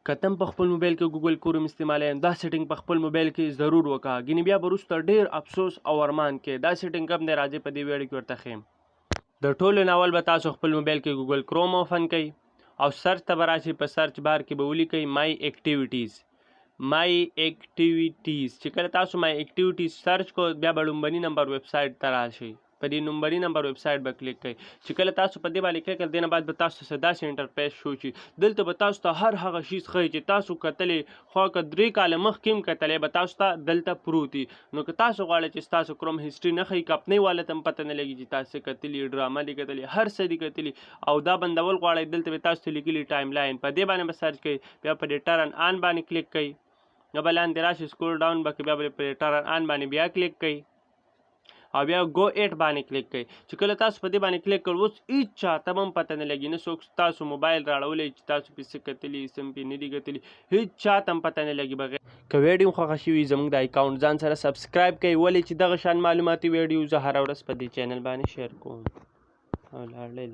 که ته هم په خپل موبایل کې ګوګل کروم استعمالوې دا سیټینګ په خپل موبایل کې ضرور وکړه، ګینې بیا به وروسته ډېر افسوس او ارمان کې. دا سیټینګ کوم دی راځئ په دې ویډیو کې ورته ښیم. د ټولو نه اول به تاسو خپل موبایل کې ګوګل کروم اوپن کړئ او سرچ ته به راشئ. په سرچ بار کې به ولیکئ مای اکټیویټیز. چې کله تاسو مای اکټیویټیز سرچ کو بیا به لومبني نمبر ویب سایټ ته راشئ. په دې لومبني نمبر ویب سایټ به کلیک کړئ. چې کله تاسو په دې باندې کلیک کړئ دې نه بعد به تاسو ته داسې انټرفیس شو چې دلته به تاسو ته هر هغه شیز ښایي چې تاسو کتلې خو که 3 کاله مخکې هم کتلی به تاسو ته دلته پروت وي. نو که تاسو غواړئ چې ستاسو کروم هسټري نه ښایي کمپنۍ والا ته هم پته نه لګي چې تاسو کتلي، ډرامه دې کتلي، هر څه دې کتلي او دا بندول غواړئ دلته به تاسو ته لیکلي ټایم لاین. په دې باندې به سرچ کوئ، بیا په دې ټرن آن باندې کلیک کوئ. نو به لاندې راشي سکرول ډاون به بیا به په ټرن آن باندې بیا کلیک کوئ او بیا گو ایټ باندې کلیک کړئ. چې کله تاسو په دې باندې کلیک کړئ اوس هېڅ چاته هم پته نه لګي، نه څوک تاسو موبایل راړولی چې تاسو پې څه کتلي څه هم پې نه دي کتلي، هېڅ چاته هم پته نه لګي. بغیر که ویډیو خوښه شوي زموږ د اکاونټ ځان سره سبسکرایب کړئ، ولې چې دغه شان معلوماتي ویډیو زه هره ورځ په دې چینل باندې شیر کوم. لاړی